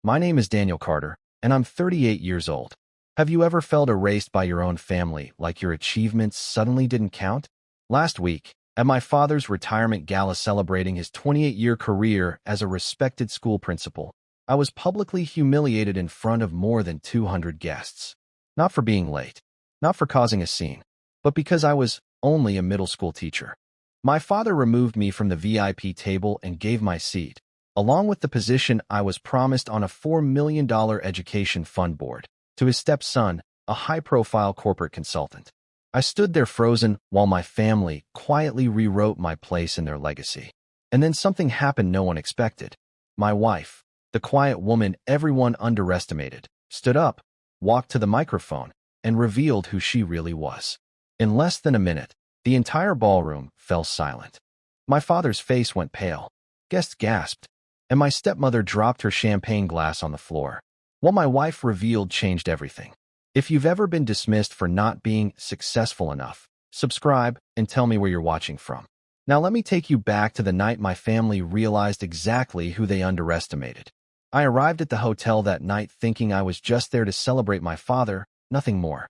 My name is Daniel Carter, and I'm 38 years old. Have you ever felt erased by your own family, like your achievements suddenly didn't count? Last week, at my father's retirement gala celebrating his 28-year career as a respected school principal, I was publicly humiliated in front of more than 200 guests. Not for being late, not for causing a scene, but because I was only a middle school teacher. My father removed me from the VIP table and gave my seat, along with the position I was promised on a $4 million education fund board, to his stepson, a high-profile corporate consultant. I stood there frozen while my family quietly rewrote my place in their legacy. And then something happened no one expected. My wife, the quiet woman everyone underestimated, stood up, walked to the microphone, and revealed who she really was. In less than a minute, the entire ballroom fell silent. My father's face went pale. Guests gasped, and my stepmother dropped her champagne glass on the floor. What my wife revealed changed everything. If you've ever been dismissed for not being successful enough, subscribe and tell me where you're watching from. Now let me take you back to the night my family realized exactly who they underestimated. I arrived at the hotel that night thinking I was just there to celebrate my father, nothing more.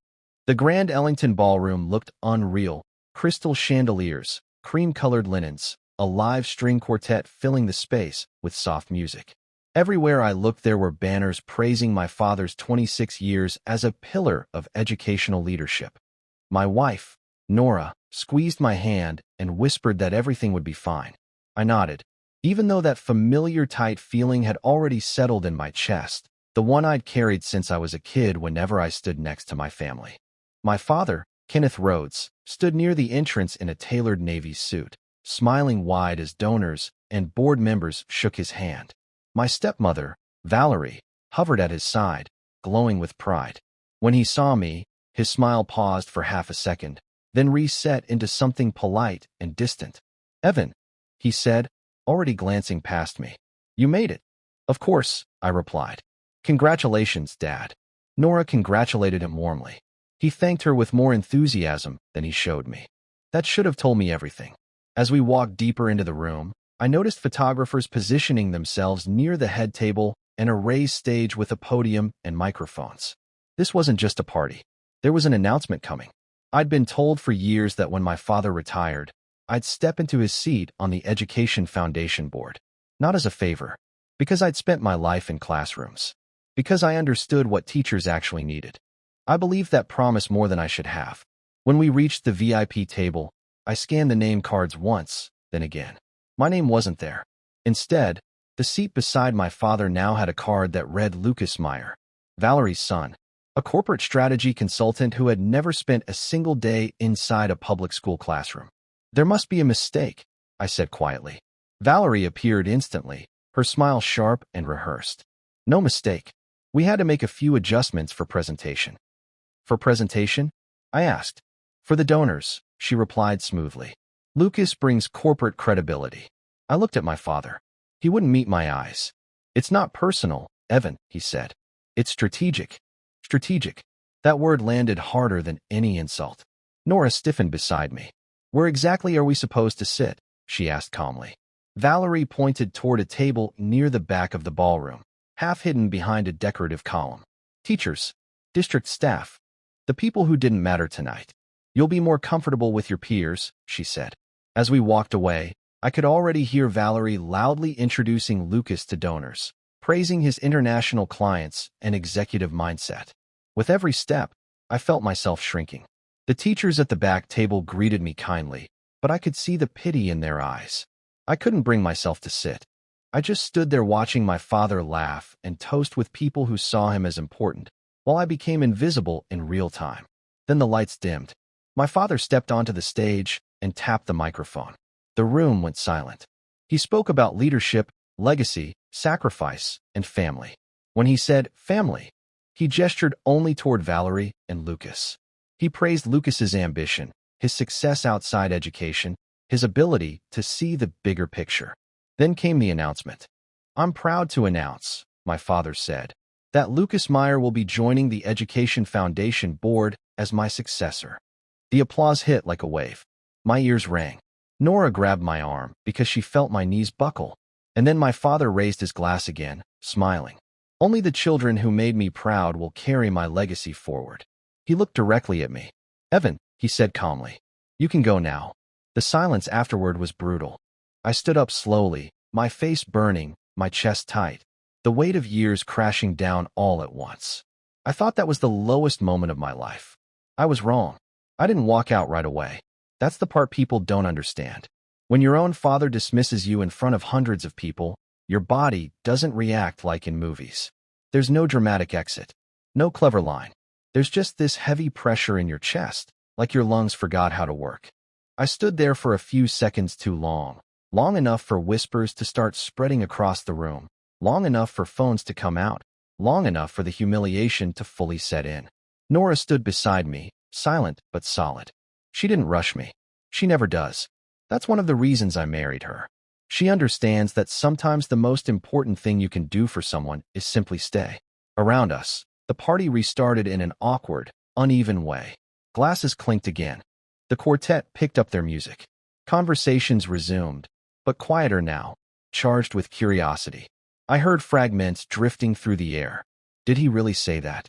The Grand Ellington Ballroom looked unreal. Crystal chandeliers, cream-colored linens, a live string quartet filling the space with soft music. Everywhere I looked there were banners praising my father's 26 years as a pillar of educational leadership. My wife, Nora, squeezed my hand and whispered that everything would be fine. I nodded. Even though that familiar tight feeling had already settled in my chest, the one I'd carried since I was a kid whenever I stood next to my family. My father, Kenneth Rhodes, stood near the entrance in a tailored Navy suit, smiling wide as donors and board members shook his hand. My stepmother, Valerie, hovered at his side, glowing with pride. When he saw me, his smile paused for half a second, then reset into something polite and distant. "Evan," he said, already glancing past me. "You made it." "Of course," I replied. "Congratulations, Dad." Nora congratulated him warmly. He thanked her with more enthusiasm than he showed me. That should have told me everything. As we walked deeper into the room, I noticed photographers positioning themselves near the head table and a raised stage with a podium and microphones. This wasn't just a party. There was an announcement coming. I'd been told for years that when my father retired, I'd step into his seat on the Education Foundation board. Not as a favor, because I'd spent my life in classrooms. Because I understood what teachers actually needed. I believed that promise more than I should have. When we reached the VIP table, I scanned the name cards once, then again. My name wasn't there. Instead, the seat beside my father now had a card that read Lucas Meyer, Valerie's son, a corporate strategy consultant who had never spent a single day inside a public school classroom. "There must be a mistake," I said quietly. Valerie appeared instantly, her smile sharp and rehearsed. "No mistake. We had to make a few adjustments for presentation." "For presentation?" I asked. "For the donors," she replied smoothly. "Lucas brings corporate credibility." I looked at my father. He wouldn't meet my eyes. "It's not personal, Evan," he said. "It's strategic." Strategic. That word landed harder than any insult. Nora stiffened beside me. "Where exactly are we supposed to sit?" she asked calmly. Valerie pointed toward a table near the back of the ballroom, half hidden behind a decorative column. "Teachers, district staff, the people who didn't matter tonight. You'll be more comfortable with your peers," she said. As we walked away, I could already hear Valerie loudly introducing Lucas to donors, praising his international clients and executive mindset. With every step, I felt myself shrinking. The teachers at the back table greeted me kindly, but I could see the pity in their eyes. I couldn't bring myself to sit. I just stood there watching my father laugh and toast with people who saw him as important, while I became invisible in real time. Then the lights dimmed. My father stepped onto the stage and tapped the microphone. The room went silent. He spoke about leadership, legacy, sacrifice, and family. When he said family, he gestured only toward Valerie and Lucas. He praised Lucas's ambition, his success outside education, his ability to see the bigger picture. Then came the announcement. "I'm proud to announce," my father said, "that Lucas Meyer will be joining the Education Foundation board as my successor." The applause hit like a wave. My ears rang. Nora grabbed my arm because she felt my knees buckle. And then my father raised his glass again, smiling. Only the children who made me proud will carry my legacy forward. He looked directly at me. Evan, he said calmly, you can go now. The silence afterward was brutal. I stood up slowly, my face burning, my chest tight, the weight of years crashing down all at once. I thought that was the lowest moment of my life. I was wrong. I didn't walk out right away. That's the part people don't understand. When your own father dismisses you in front of hundreds of people, your body doesn't react like in movies. There's no dramatic exit, no clever line. There's just this heavy pressure in your chest, like your lungs forgot how to work. I stood there for a few seconds too long, long enough for whispers to start spreading across the room, long enough for phones to come out, long enough for the humiliation to fully set in. Nora stood beside me, silent but solid. She didn't rush me. She never does. That's one of the reasons I married her. She understands that sometimes the most important thing you can do for someone is simply stay. Around us, the party restarted in an awkward, uneven way. Glasses clinked again. The quartet picked up their music. Conversations resumed, but quieter now, charged with curiosity. I heard fragments drifting through the air. Did he really say that?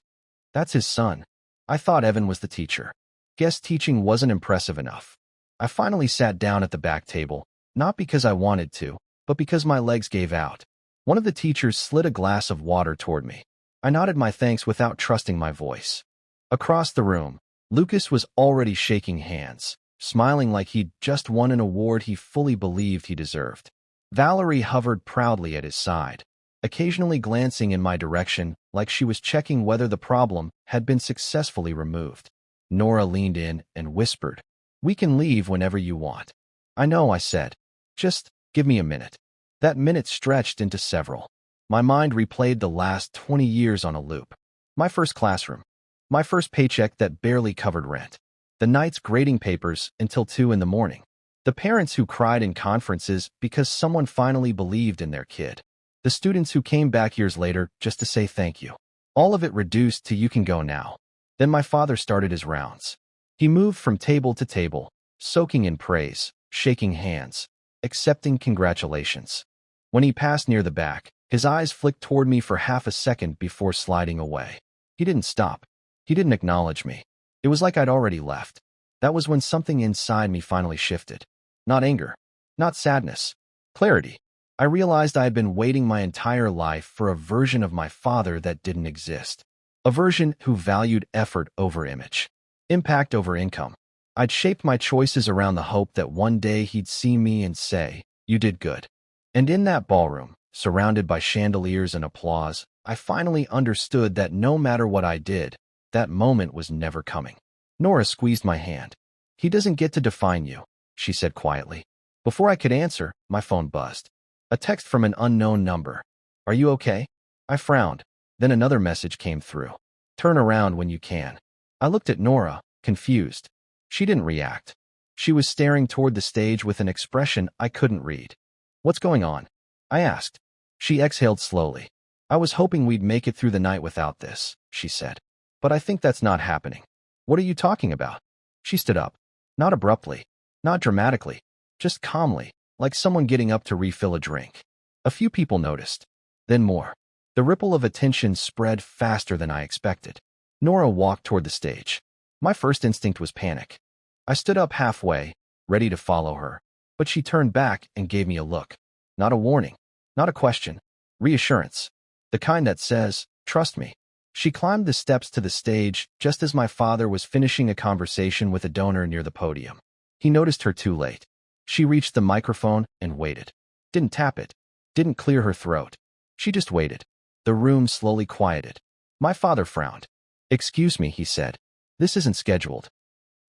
That's his son. I thought Evan was the teacher. Guest teaching wasn't impressive enough. I finally sat down at the back table, not because I wanted to, but because my legs gave out. One of the teachers slid a glass of water toward me. I nodded my thanks without trusting my voice. Across the room, Lucas was already shaking hands, smiling like he'd just won an award he fully believed he deserved. Valerie hovered proudly at his side, occasionally glancing in my direction like she was checking whether the problem had been successfully removed. Nora leaned in and whispered, "We can leave whenever you want." "I know," I said. "Just give me a minute." That minute stretched into several. My mind replayed the last 20 years on a loop. My first classroom. My first paycheck that barely covered rent. The nights grading papers until 2 in the morning. The parents who cried in conferences because someone finally believed in their kid. The students who came back years later just to say thank you. All of it reduced to "you can go now." Then my father started his rounds. He moved from table to table, soaking in praise, shaking hands, accepting congratulations. When he passed near the back, his eyes flicked toward me for half a second before sliding away. He didn't stop. He didn't acknowledge me. It was like I'd already left. That was when something inside me finally shifted. Not anger. Not sadness. Clarity. I realized I had been waiting my entire life for a version of my father that didn't exist. A version who valued effort over image. Impact over income. I'd shaped my choices around the hope that one day he'd see me and say, "You did good." And in that ballroom, surrounded by chandeliers and applause, I finally understood that no matter what I did, that moment was never coming. Nora squeezed my hand. "He doesn't get to define you," she said quietly. Before I could answer, my phone buzzed. A text from an unknown number. "Are you okay?" I frowned. Then another message came through. "Turn around when you can." I looked at Nora, confused. She didn't react. She was staring toward the stage with an expression I couldn't read. "What's going on?" I asked. She exhaled slowly. "I was hoping we'd make it through the night without this," she said. "But I think that's not happening." "What are you talking about?" She stood up. Not abruptly, not dramatically, just calmly, like someone getting up to refill a drink. A few people noticed. Then more. The ripple of attention spread faster than I expected. Nora walked toward the stage. My first instinct was panic. I stood up halfway, ready to follow her, but she turned back and gave me a look. Not a warning, not a question. Reassurance. The kind that says, "Trust me." She climbed the steps to the stage just as my father was finishing a conversation with a donor near the podium. He noticed her too late. She reached the microphone and waited. Didn't tap it. Didn't clear her throat. She just waited. The room slowly quieted. My father frowned. "Excuse me," he said. "This isn't scheduled."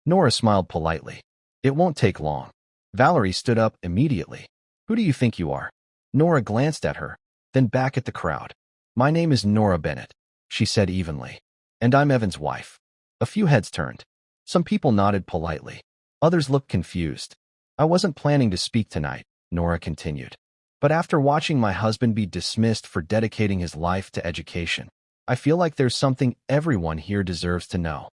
Nora smiled politely. "It won't take long." Valerie stood up immediately. "Who do you think you are?" Nora glanced at her, then back at the crowd. "My name is Nora Bennett," she said evenly. "And I'm Evan's wife." A few heads turned. Some people nodded politely. Others looked confused. "I wasn't planning to speak tonight," Nora continued. "But after watching my husband be dismissed for dedicating his life to education, I feel like there's something everyone here deserves to know."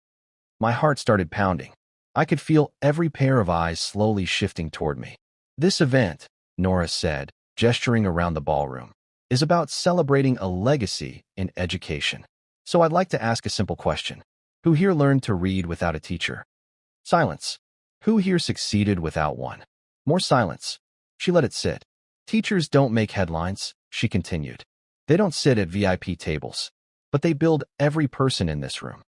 My heart started pounding. I could feel every pair of eyes slowly shifting toward me. "This event," Nora said, gesturing around the ballroom, is about celebrating a legacy in education. So I'd like to ask a simple question. Who here learned to read without a teacher? Silence. Who here succeeded without one? More silence. She let it sit. Teachers don't make headlines, she continued. They don't sit at VIP tables, but they build every person in this room.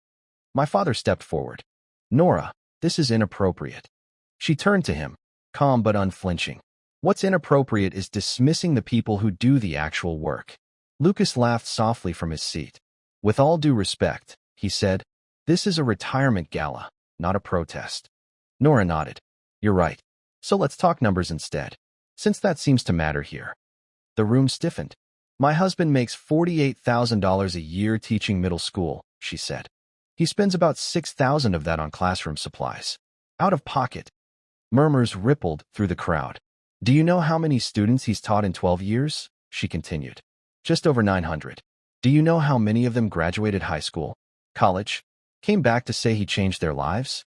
My father stepped forward. Nora, this is inappropriate. She turned to him, calm but unflinching. What's inappropriate is dismissing the people who do the actual work. Lucas laughed softly from his seat. With all due respect, he said, this is a retirement gala, not a protest. Nora nodded. You're right. So let's talk numbers instead, since that seems to matter here. The room stiffened. My husband makes $48,000 a year teaching middle school, she said. He spends about $6,000 of that on classroom supplies. Out of pocket. Murmurs rippled through the crowd. Do you know how many students he's taught in 12 years? She continued. Just over 900. Do you know how many of them graduated high school, college, came back to say he changed their lives?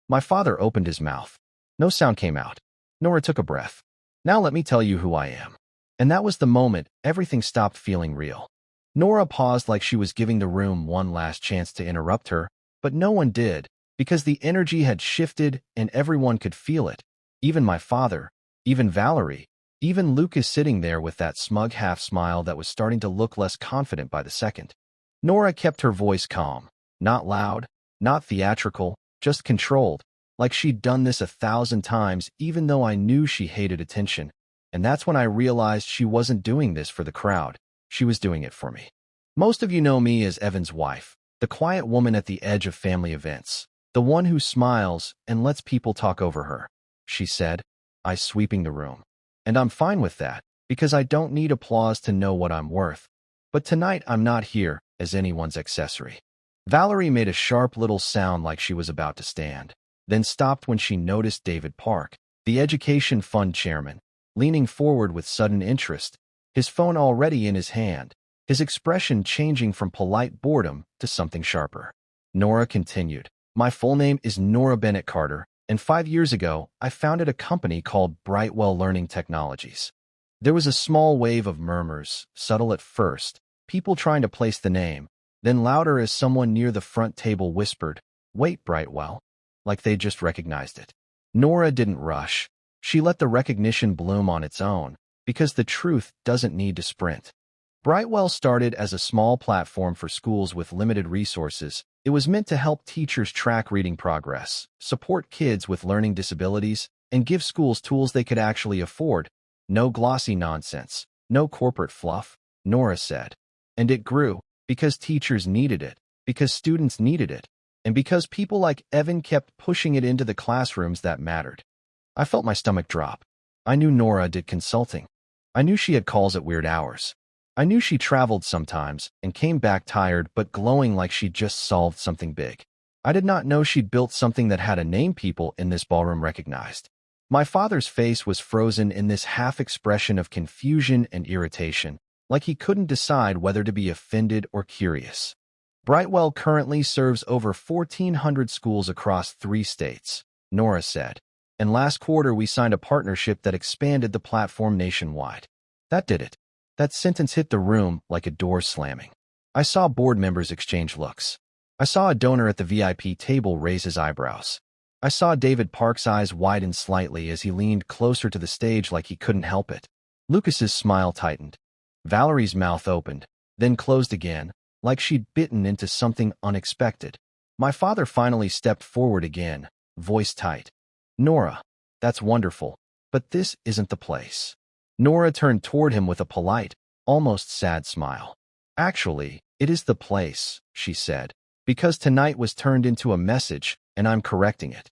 My father opened his mouth. No sound came out. Nora took a breath. Now let me tell you who I am. And that was the moment everything stopped feeling real. Nora paused like she was giving the room one last chance to interrupt her, but no one did, because the energy had shifted and everyone could feel it. Even my father, even Valerie, even Lucas sitting there with that smug half-smile that was starting to look less confident by the second. Nora kept her voice calm, not loud, not theatrical, just controlled, like she'd done this 1,000 times even though I knew she hated attention. And that's when I realized she wasn't doing this for the crowd. She was doing it for me. Most of you know me as Evan's wife, the quiet woman at the edge of family events, the one who smiles and lets people talk over her, she said, eyes sweeping the room. And I'm fine with that, because I don't need applause to know what I'm worth. But tonight I'm not here as anyone's accessory. Valerie made a sharp little sound like she was about to stand, then stopped when she noticed David Park, the education fund chairman, leaning forward with sudden interest, his phone already in his hand, his expression changing from polite boredom to something sharper. Nora continued, my full name is Nora Bennett Carter, and 5 years ago, I founded a company called Brightwell Learning Technologies. There was a small wave of murmurs, subtle at first, people trying to place the name, then louder as someone near the front table whispered, wait, Brightwell, like they just recognized it. Nora didn't rush. She let the recognition bloom on its own, because the truth doesn't need to sprint. Brightwell started as a small platform for schools with limited resources. It was meant to help teachers track reading progress, support kids with learning disabilities, and give schools tools they could actually afford. No glossy nonsense, no corporate fluff, Nora said. And it grew, because teachers needed it, because students needed it, and because people like Evan kept pushing it into the classrooms that mattered. I felt my stomach drop. I knew Nora did consulting. I knew she had calls at weird hours. I knew she traveled sometimes and came back tired but glowing like she'd just solved something big. I did not know she'd built something that had a name people in this ballroom recognized. My father's face was frozen in this half-expression of confusion and irritation, like he couldn't decide whether to be offended or curious. Brightwell currently serves over 1,400 schools across 3 states, Nora said. And last quarter we signed a partnership that expanded the platform nationwide. That did it. That sentence hit the room like a door slamming. I saw board members exchange looks. I saw a donor at the VIP table raise his eyebrows. I saw David Park's eyes widen slightly as he leaned closer to the stage like he couldn't help it. Lucas's smile tightened. Valerie's mouth opened, then closed again, like she'd bitten into something unexpected. My father finally stepped forward again, voice tight. Nora, that's wonderful, but this isn't the place. Nora turned toward him with a polite, almost sad smile. Actually, it is the place, she said, because tonight was turned into a message, and I'm correcting it.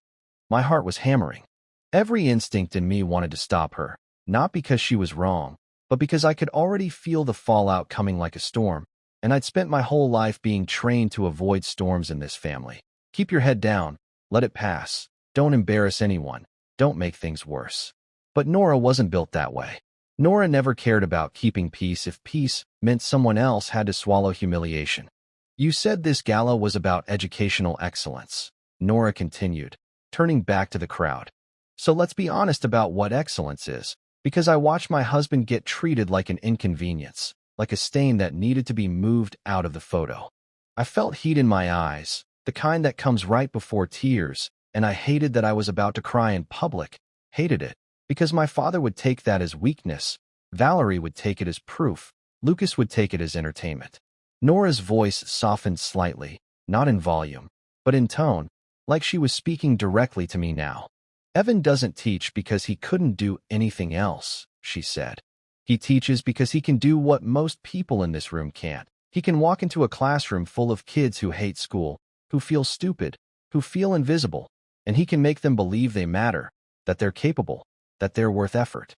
My heart was hammering. Every instinct in me wanted to stop her, not because she was wrong, but because I could already feel the fallout coming like a storm, and I'd spent my whole life being trained to avoid storms in this family. Keep your head down, let it pass, don't embarrass anyone, don't make things worse. But Nora wasn't built that way. Nora never cared about keeping peace if peace meant someone else had to swallow humiliation. You said this gala was about educational excellence, Nora continued, turning back to the crowd. So let's be honest about what excellence is, because I watched my husband get treated like an inconvenience, like a stain that needed to be moved out of the photo. I felt heat in my eyes, the kind that comes right before tears, and I hated that I was about to cry in public. Hated it, because my father would take that as weakness, Valerie would take it as proof, Lucas would take it as entertainment. Nora's voice softened slightly, not in volume, but in tone, like she was speaking directly to me now. Evan doesn't teach because he couldn't do anything else, she said. He teaches because he can do what most people in this room can't. He can walk into a classroom full of kids who hate school, who feel stupid, who feel invisible, and he can make them believe they matter, that they're capable, that they're worth effort.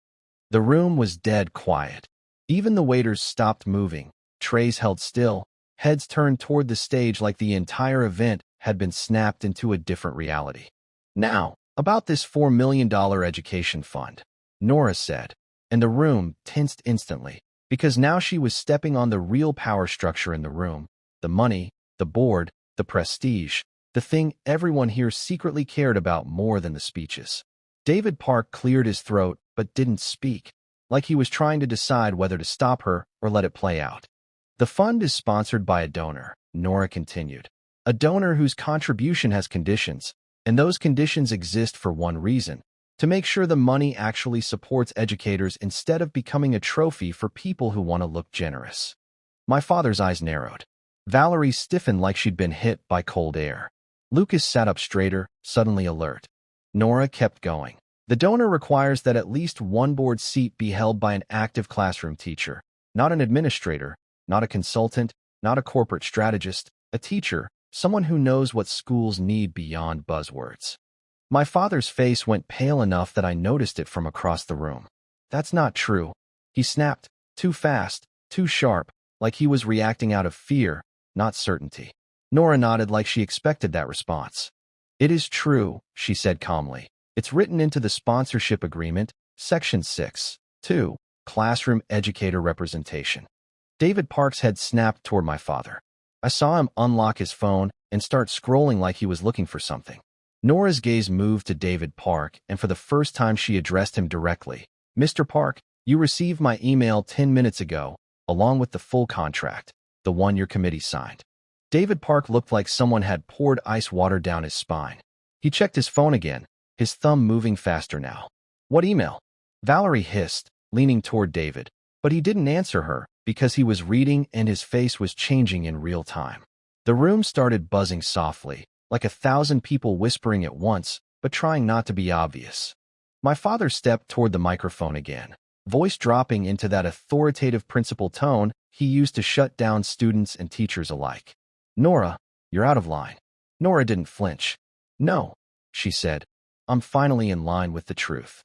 The room was dead quiet. Even the waiters stopped moving, trays held still, heads turned toward the stage like the entire event had been snapped into a different reality. Now, about this $4 million education fund, Nora said, and the room tensed instantly, because now she was stepping on the real power structure in the room, the money, the board, the prestige, the thing everyone here secretly cared about more than the speeches. David Park cleared his throat but didn't speak, like he was trying to decide whether to stop her or let it play out. The fund is sponsored by a donor, Nora continued. A donor whose contribution has conditions, and those conditions exist for one reason: to make sure the money actually supports educators instead of becoming a trophy for people who want to look generous. My father's eyes narrowed. Valerie stiffened like she'd been hit by cold air. Lucas sat up straighter, suddenly alert. Nora kept going. The donor requires that at least one board seat be held by an active classroom teacher, not an administrator, not a consultant, not a corporate strategist, a teacher, someone who knows what schools need beyond buzzwords. My father's face went pale enough that I noticed it from across the room. That's not true, he snapped, too fast, too sharp, like he was reacting out of fear, not certainty. Nora nodded like she expected that response. It is true, she said calmly. It's written into the sponsorship agreement, Section 6, 2, Classroom Educator Representation. David Park's head snapped toward my father. I saw him unlock his phone and start scrolling like he was looking for something. Nora's gaze moved to David Park, and for the first time she addressed him directly. Mr. Park, you received my email 10 minutes ago, along with the full contract, the one your committee signed. David Park looked like someone had poured ice water down his spine. He checked his phone again, his thumb moving faster now. What email? Valerie hissed, leaning toward David, but he didn't answer her because he was reading and his face was changing in real time. The room started buzzing softly, like 1,000 people whispering at once, but trying not to be obvious. My father stepped toward the microphone again, voice dropping into that authoritative principal tone he used to shut down students and teachers alike. Nora, you're out of line. Nora didn't flinch. No, she said. I'm finally in line with the truth.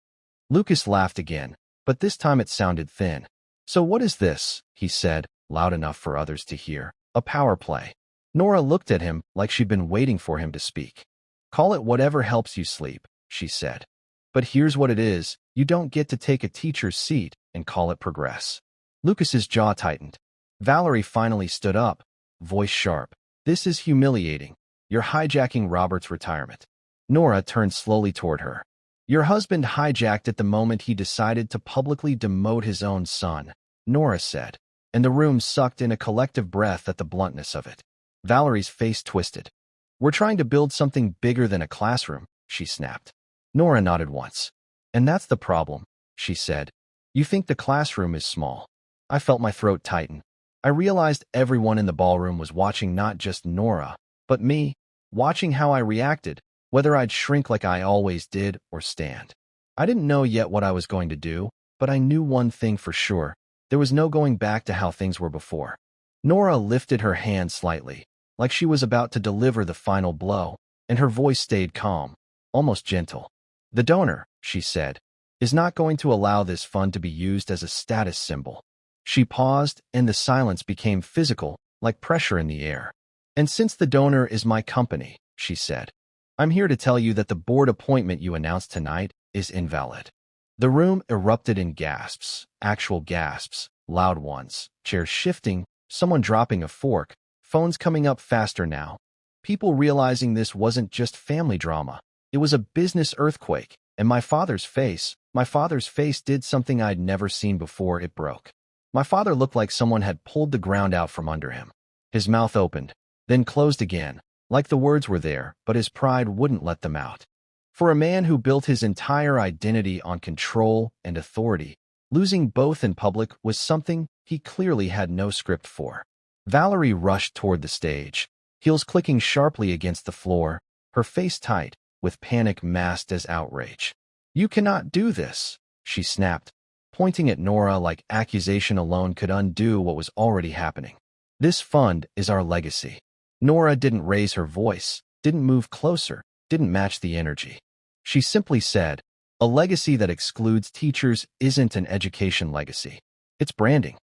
Lucas laughed again, but this time it sounded thin. So what is this? He said, loud enough for others to hear. A power play. Nora looked at him like she'd been waiting for him to speak. Call it whatever helps you sleep, she said. But here's what it is: you don't get to take a teacher's seat and call it progress. Lucas's jaw tightened. Valerie finally stood up, voice sharp. This is humiliating. You're hijacking Robert's retirement. Nora turned slowly toward her. Your husband hijacked it the moment he decided to publicly demote his own son, Nora said, and the room sucked in a collective breath at the bluntness of it. Valerie's face twisted. We're trying to build something bigger than a classroom, she snapped. Nora nodded once. And that's the problem, she said. You think the classroom is small. I felt my throat tighten. I realized everyone in the ballroom was watching not just Nora, but me, watching how I reacted, whether I'd shrink like I always did or stand. I didn't know yet what I was going to do, but I knew one thing for sure. There was no going back to how things were before. Nora lifted her hand slightly, like she was about to deliver the final blow, and her voice stayed calm, almost gentle. The donor, she said, is not going to allow this fund to be used as a status symbol. She paused, and the silence became physical, like pressure in the air. And since the donor is my company, she said, I'm here to tell you that the board appointment you announced tonight is invalid. The room erupted in gasps, actual gasps, loud ones, chairs shifting, someone dropping a fork, phones coming up faster now. People realizing this wasn't just family drama. It was a business earthquake, and my father's face did something I'd never seen before. It broke. My father looked like someone had pulled the ground out from under him. His mouth opened, then closed again, like the words were there, but his pride wouldn't let them out. For a man who built his entire identity on control and authority, losing both in public was something he clearly had no script for. Valerie rushed toward the stage, heels clicking sharply against the floor, her face tight, with panic masked as outrage. "You cannot do this," she snapped, pointing at Nora like accusation alone could undo what was already happening. "This fund is our legacy." Nora didn't raise her voice, didn't move closer, didn't match the energy. She simply said, "A legacy that excludes teachers isn't an education legacy. It's branding."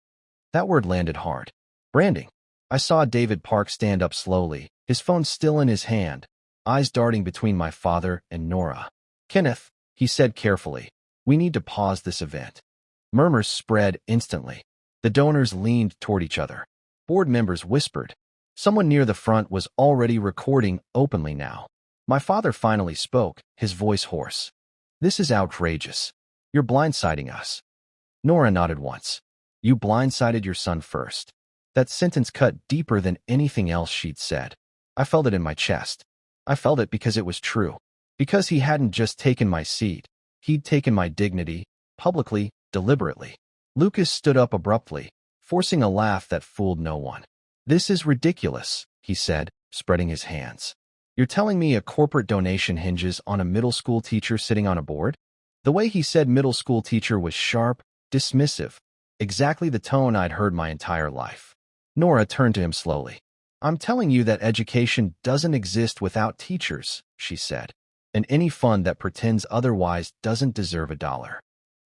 That word landed hard. Branding. I saw David Park stand up slowly, his phone still in his hand, eyes darting between my father and Nora. "Kenneth," he said carefully, "we need to pause this event." Murmurs spread instantly. The donors leaned toward each other. Board members whispered. Someone near the front was already recording openly now. My father finally spoke, his voice hoarse. "This is outrageous. You're blindsiding us." Nora nodded once. "You blindsided your son first." That sentence cut deeper than anything else she'd said. I felt it in my chest. I felt it because it was true. Because he hadn't just taken my seat. He'd taken my dignity, publicly, deliberately. Lucas stood up abruptly, forcing a laugh that fooled no one. "This is ridiculous," he said, spreading his hands. "You're telling me a corporate donation hinges on a middle school teacher sitting on a board?" The way he said middle school teacher was sharp, dismissive, exactly the tone I'd heard my entire life. Nora turned to him slowly. "I'm telling you that education doesn't exist without teachers," she said, "and any fund that pretends otherwise doesn't deserve a dollar."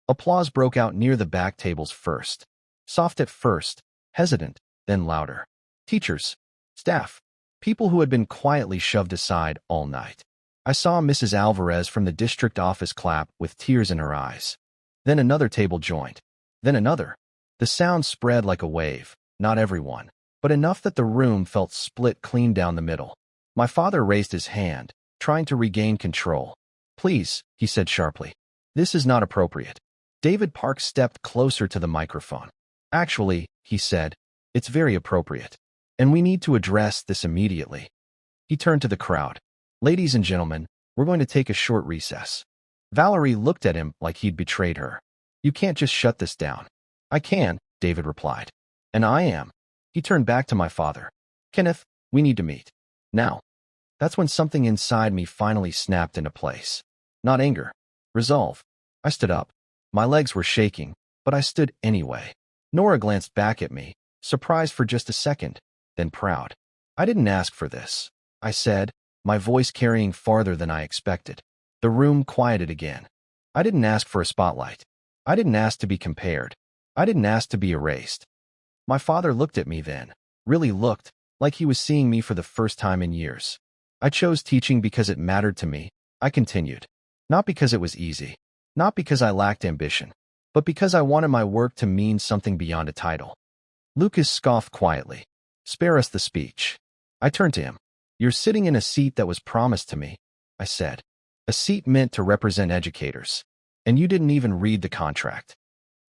Applause broke out near the back tables first. Soft at first, hesitant, then louder. Teachers, staff, people who had been quietly shoved aside all night. I saw Mrs. Alvarez from the district office clap with tears in her eyes. Then another table joined. Then another. The sound spread like a wave, not everyone, but enough that the room felt split clean down the middle. My father raised his hand, trying to regain control. "Please," he said sharply. "This is not appropriate." David Park stepped closer to the microphone. "Actually," he said, "it's very appropriate. And we need to address this immediately." He turned to the crowd. "Ladies and gentlemen, we're going to take a short recess." Valerie looked at him like he'd betrayed her. "You can't just shut this down." "I can," David replied. "And I am." He turned back to my father. "Kenneth, we need to meet. Now." That's when something inside me finally snapped into place. Not anger. Resolve. I stood up. My legs were shaking, but I stood anyway. Nora glanced back at me, surprised for just a second, then proud. "I didn't ask for this," I said, my voice carrying farther than I expected. The room quieted again. "I didn't ask for a spotlight. I didn't ask to be compared. I didn't ask to be erased." My father looked at me then, really looked, like he was seeing me for the first time in years. "I chose teaching because it mattered to me," I continued. "Not because it was easy. Not because I lacked ambition, but because I wanted my work to mean something beyond a title." Lucas scoffed quietly. "Spare us the speech." I turned to him. "You're sitting in a seat that was promised to me," I said. "A seat meant to represent educators. And you didn't even read the contract."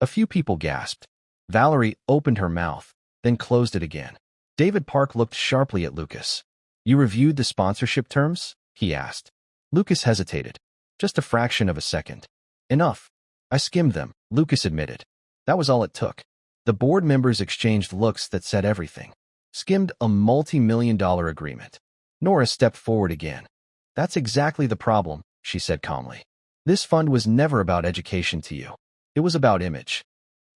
A few people gasped. Valerie opened her mouth, then closed it again. David Park looked sharply at Lucas. "You reviewed the sponsorship terms?" he asked. Lucas hesitated. Just a fraction of a second. "Enough. I skimmed them," Lucas admitted. That was all it took. The board members exchanged looks that said everything. Skimmed a multi-million-dollar agreement. Nora stepped forward again. "That's exactly the problem," she said calmly. "This fund was never about education to you. It was about image."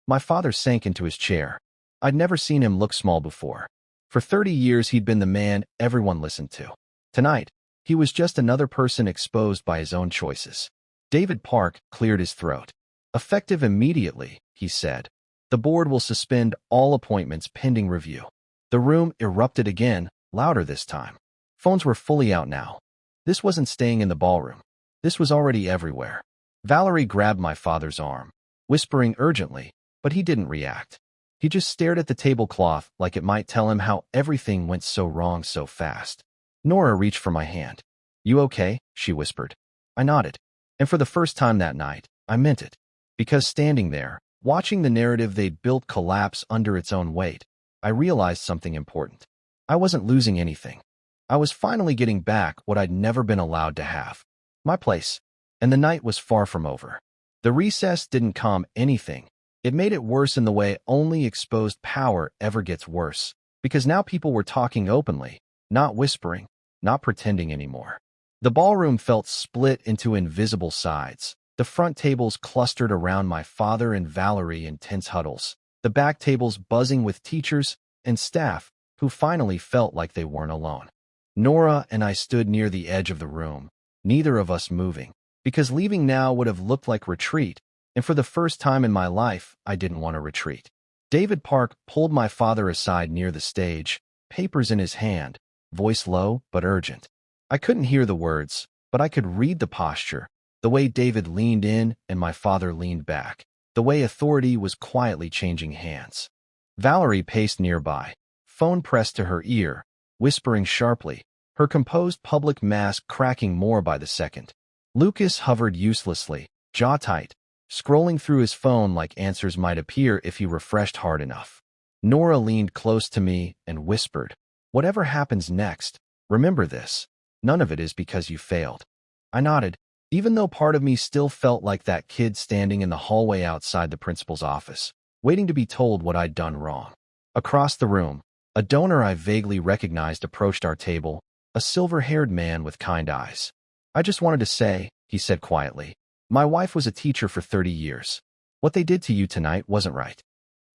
My father sank into his chair. I'd never seen him look small before. For 30 years he'd been the man everyone listened to. Tonight, he was just another person exposed by his own choices. David Park cleared his throat. "Effective immediately," he said. "The board will suspend all appointments pending review." The room erupted again, louder this time. Phones were fully out now. This wasn't staying in the ballroom. This was already everywhere. Valerie grabbed my father's arm, whispering urgently, but he didn't react. He just stared at the tablecloth like it might tell him how everything went so wrong so fast. Nora reached for my hand. "You okay?" she whispered. I nodded. And for the first time that night, I meant it. Because standing there, Watching the narrative they'd built collapse under its own weight, I realized something important. I wasn't losing anything. I was finally getting back what I'd never been allowed to have. My place. And the night was far from over. The recess didn't calm anything. It made it worse in the way only exposed power ever gets worse, because now people were talking openly, not whispering, not pretending anymore. The ballroom felt split into invisible sides. The front tables clustered around my father and Valerie in tense huddles, the back tables buzzing with teachers and staff who finally felt like they weren't alone. Nora and I stood near the edge of the room, neither of us moving, because leaving now would have looked like retreat, and for the first time in my life, I didn't want to retreat. David Park pulled my father aside near the stage, papers in his hand, voice low but urgent. I couldn't hear the words, but I could read the posture, the way David leaned in and my father leaned back, the way authority was quietly changing hands. Valerie paced nearby, phone pressed to her ear, whispering sharply, her composed public mask cracking more by the second. Lucas hovered uselessly, jaw tight, scrolling through his phone like answers might appear if he refreshed hard enough. Nora leaned close to me and whispered, "Whatever happens next, remember this. None of it is because you failed." I nodded, even though part of me still felt like that kid standing in the hallway outside the principal's office, waiting to be told what I'd done wrong. Across the room, a donor I vaguely recognized approached our table, a silver-haired man with kind eyes. "I just wanted to say," he said quietly, "my wife was a teacher for 30 years. What they did to you tonight wasn't right."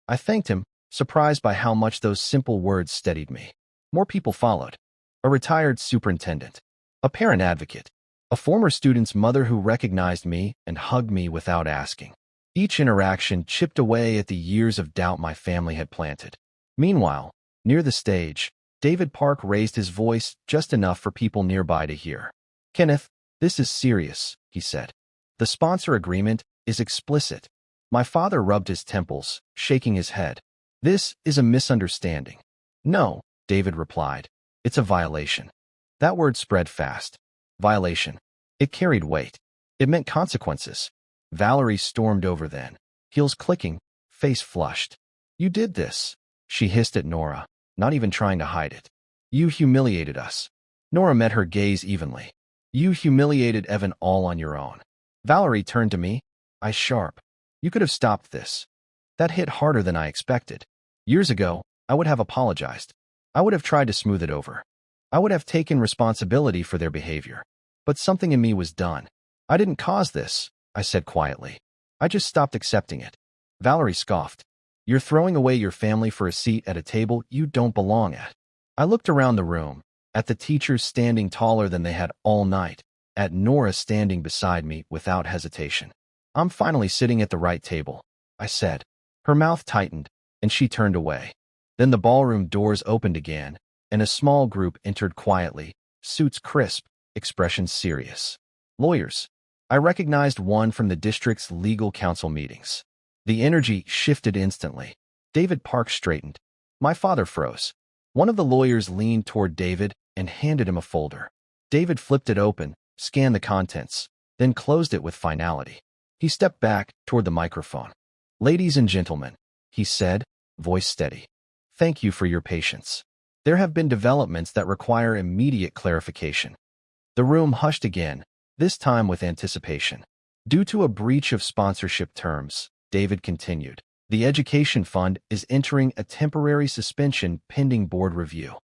I thanked him, surprised by how much those simple words steadied me. More people followed. A retired superintendent, a parent advocate, a former student's mother who recognized me and hugged me without asking. Each interaction chipped away at the years of doubt my family had planted. Meanwhile, near the stage, David Park raised his voice just enough for people nearby to hear. "Kenneth, this is serious," he said. "The sponsor agreement is explicit." My father rubbed his temples, shaking his head. "This is a misunderstanding." "No," David replied. "It's a violation." That word spread fast. Violation. It carried weight. It meant consequences. Valerie stormed over then, heels clicking, face flushed. "You did this," she hissed at Nora, not even trying to hide it. "You humiliated us." Nora met her gaze evenly. "You humiliated Evan all on your own." Valerie turned to me, eyes sharp. "You could have stopped this." That hit harder than I expected. Years ago, I would have apologized. I would have tried to smooth it over. I would have taken responsibility for their behavior. But something in me was done. "I didn't cause this," I said quietly. "I just stopped accepting it." Valerie scoffed. "You're throwing away your family for a seat at a table you don't belong at." I looked around the room, at the teachers standing taller than they had all night, at Nora standing beside me without hesitation. "I'm finally sitting at the right table," I said. Her mouth tightened, and she turned away. Then the ballroom doors opened again, and a small group entered quietly, suits crisp, expressions serious. Lawyers. I recognized one from the district's legal council meetings. The energy shifted instantly. David Park straightened. My father froze. One of the lawyers leaned toward David and handed him a folder. David flipped it open, scanned the contents, then closed it with finality. He stepped back toward the microphone. "Ladies and gentlemen," he said, voice steady. "Thank you for your patience. There have been developments that require immediate clarification." The room hushed again, this time with anticipation. "Due to a breach of sponsorship terms," David continued, "the Education Fund is entering a temporary suspension pending board review."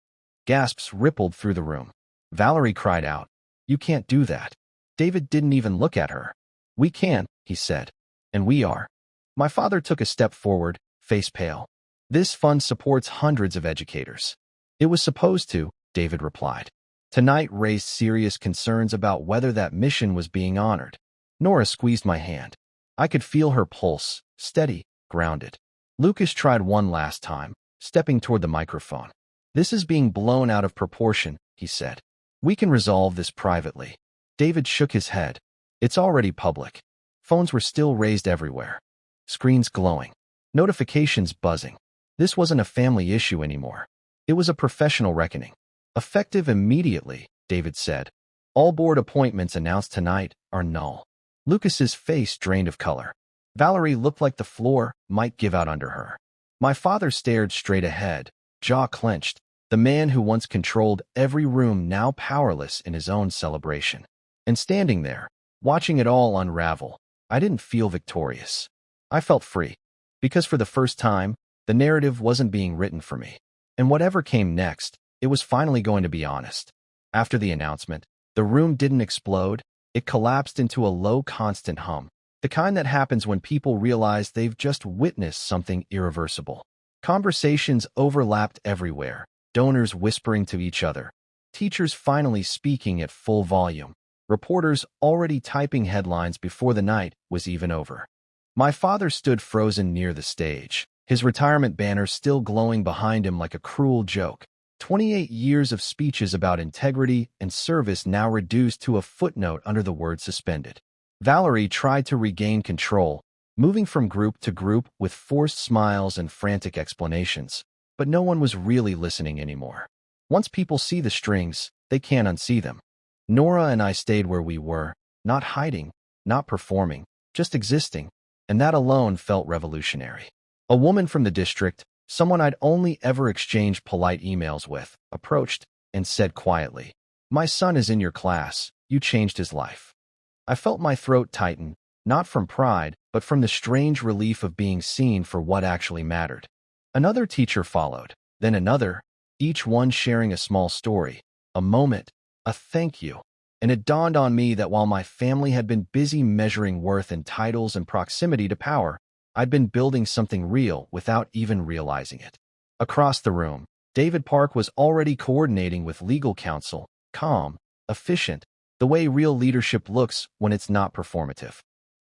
Gasps rippled through the room. Valerie cried out, "You can't do that." David didn't even look at her. "We can," he said. "And we are." My father took a step forward, face pale. "This fund supports hundreds of educators." "It was supposed to," David replied. Tonight raised serious concerns about whether that mission was being honored. Nora squeezed my hand. I could feel her pulse, steady, grounded. Lucas tried one last time, stepping toward the microphone. "This is being blown out of proportion," he said. "We can resolve this privately." David shook his head. "It's already public." Phones were still raised everywhere. Screens glowing. Notifications buzzing. This wasn't a family issue anymore. It was a professional reckoning. "Effective immediately," David said. "All board appointments announced tonight are null." Lucas's face drained of color. Valerie looked like the floor might give out under her. My father stared straight ahead, jaw clenched, the man who once controlled every room now powerless in his own celebration. And standing there, watching it all unravel, I didn't feel victorious. I felt free, because for the first time, the narrative wasn't being written for me. And whatever came next, it was finally going to be honest. After the announcement, the room didn't explode, it collapsed into a low, constant hum, the kind that happens when people realize they've just witnessed something irreversible. Conversations overlapped everywhere, donors whispering to each other, teachers finally speaking at full volume, reporters already typing headlines before the night was even over. My father stood frozen near the stage, his retirement banner still glowing behind him like a cruel joke. 28 years of speeches about integrity and service now reduced to a footnote under the word suspended. Valerie tried to regain control, moving from group to group with forced smiles and frantic explanations, but no one was really listening anymore. Once people see the strings, they can't unsee them. Nora and I stayed where we were, not hiding, not performing, just existing, and that alone felt revolutionary. A woman from the district, someone I'd only ever exchanged polite emails with, approached and said quietly, "My son is in your class. You changed his life." I felt my throat tighten, not from pride, but from the strange relief of being seen for what actually mattered. Another teacher followed, then another, each one sharing a small story, a moment, a thank you. And it dawned on me that while my family had been busy measuring worth in titles and proximity to power, I'd been building something real without even realizing it. Across the room, David Park was already coordinating with legal counsel, calm, efficient, the way real leadership looks when it's not performative.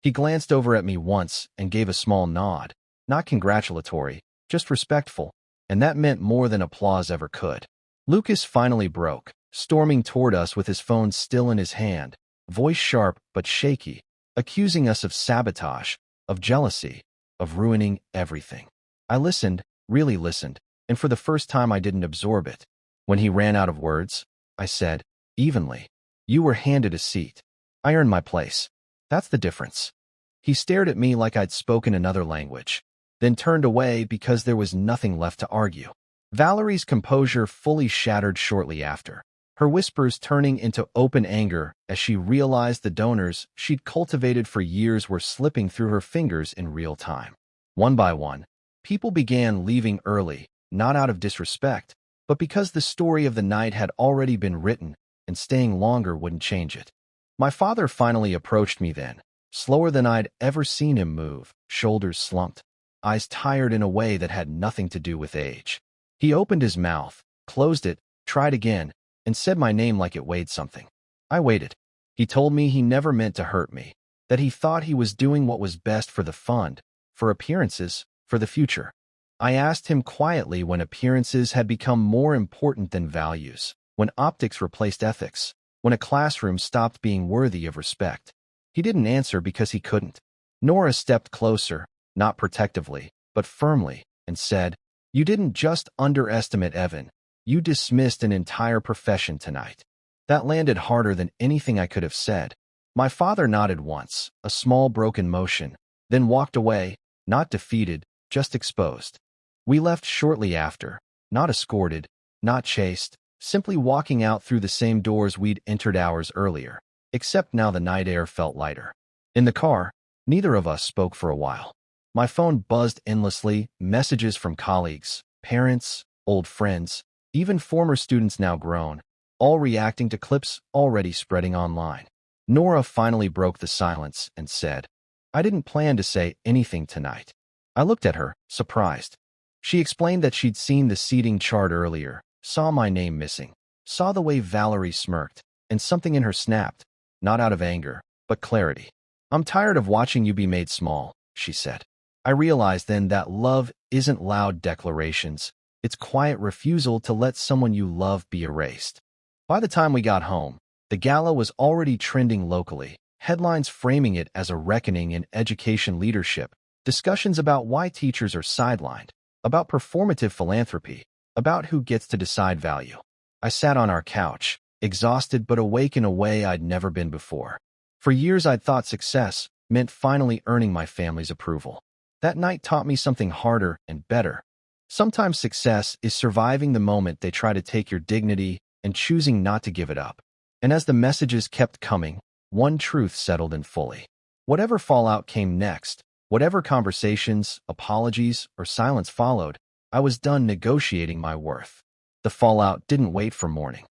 He glanced over at me once and gave a small nod, not congratulatory, just respectful, and that meant more than applause ever could. Lucas finally broke, storming toward us with his phone still in his hand, voice sharp but shaky, accusing us of sabotage, of jealousy, of ruining everything. I listened, really listened, and for the first time I didn't absorb it. When he ran out of words, I said, evenly, "You were handed a seat. I earned my place. That's the difference." He stared at me like I'd spoken another language, then turned away because there was nothing left to argue. Valerie's composure fully shattered shortly after, her whispers turning into open anger as she realized the donors she'd cultivated for years were slipping through her fingers in real time. One by one, people began leaving early, not out of disrespect, but because the story of the night had already been written and staying longer wouldn't change it. My father finally approached me then, slower than I'd ever seen him move, shoulders slumped, eyes tired in a way that had nothing to do with age. He opened his mouth, closed it, tried again, and said my name like it weighed something. I waited. He told me he never meant to hurt me, that he thought he was doing what was best for the fund, for appearances, for the future. I asked him quietly when appearances had become more important than values, when optics replaced ethics, when a classroom stopped being worthy of respect. He didn't answer because he couldn't. Nora stepped closer, not protectively, but firmly, and said, "You didn't just underestimate Evan. You dismissed an entire profession tonight." That landed harder than anything I could have said. My father nodded once, a small broken motion, then walked away, not defeated, just exposed. We left shortly after, not escorted, not chased, simply walking out through the same doors we'd entered hours earlier, except now the night air felt lighter. In the car, neither of us spoke for a while. My phone buzzed endlessly, messages from colleagues, parents, old friends, even former students now grown, all reacting to clips already spreading online. Nora finally broke the silence and said, "I didn't plan to say anything tonight." I looked at her, surprised. She explained that she'd seen the seating chart earlier, saw my name missing, saw the way Valerie smirked, and something in her snapped, not out of anger, but clarity. "I'm tired of watching you be made small," she said. I realized then that love isn't loud declarations. It's quiet refusal to let someone you love be erased. By the time we got home, the gala was already trending locally, headlines framing it as a reckoning in education leadership, discussions about why teachers are sidelined, about performative philanthropy, about who gets to decide value. I sat on our couch, exhausted but awake in a way I'd never been before. For years I'd thought success meant finally earning my family's approval. That night taught me something harder and better. Sometimes success is surviving the moment they try to take your dignity and choosing not to give it up. And as the messages kept coming, one truth settled in fully. Whatever fallout came next, whatever conversations, apologies, or silence followed, I was done negotiating my worth. The fallout didn't wait for morning.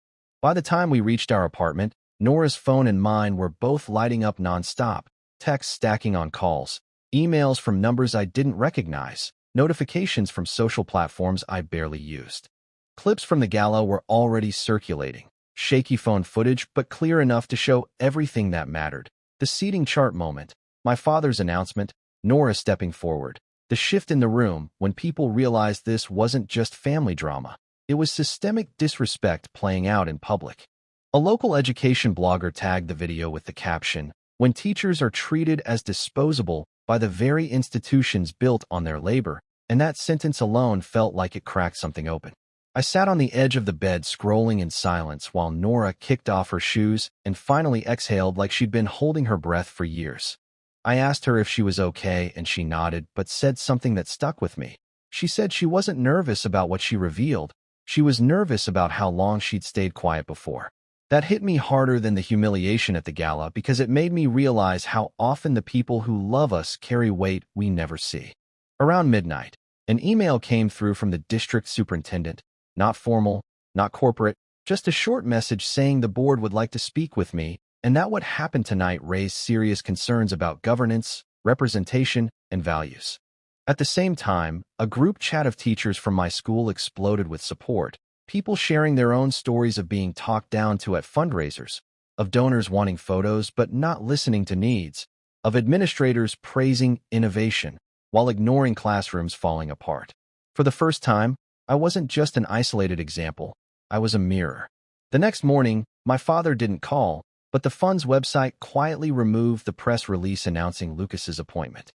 By the time we reached our apartment, Nora's phone and mine were both lighting up nonstop, texts stacking on calls, emails from numbers I didn't recognize, notifications from social platforms I barely used. Clips from the gala were already circulating, shaky phone footage but clear enough to show everything that mattered. The seating chart moment, my father's announcement, Nora stepping forward, the shift in the room when people realized this wasn't just family drama. It was systemic disrespect playing out in public. A local education blogger tagged the video with the caption, "When teachers are treated as disposable by the very institutions built on their labor," and that sentence alone felt like it cracked something open. I sat on the edge of the bed scrolling in silence while Nora kicked off her shoes and finally exhaled like she'd been holding her breath for years. I asked her if she was okay and she nodded but said something that stuck with me. She said she wasn't nervous about what she revealed. She was nervous about how long she'd stayed quiet before. That hit me harder than the humiliation at the gala because it made me realize how often the people who love us carry weight we never see. Around midnight, an email came through from the district superintendent. Not formal, not corporate, just a short message saying the board would like to speak with me and that what happened tonight raised serious concerns about governance, representation, and values. At the same time, a group chat of teachers from my school exploded with support, people sharing their own stories of being talked down to at fundraisers, of donors wanting photos but not listening to needs, of administrators praising innovation while ignoring classrooms falling apart. For the first time, I wasn't just an isolated example, I was a mirror. The next morning, my father didn't call, but the fund's website quietly removed the press release announcing Lucas's appointment.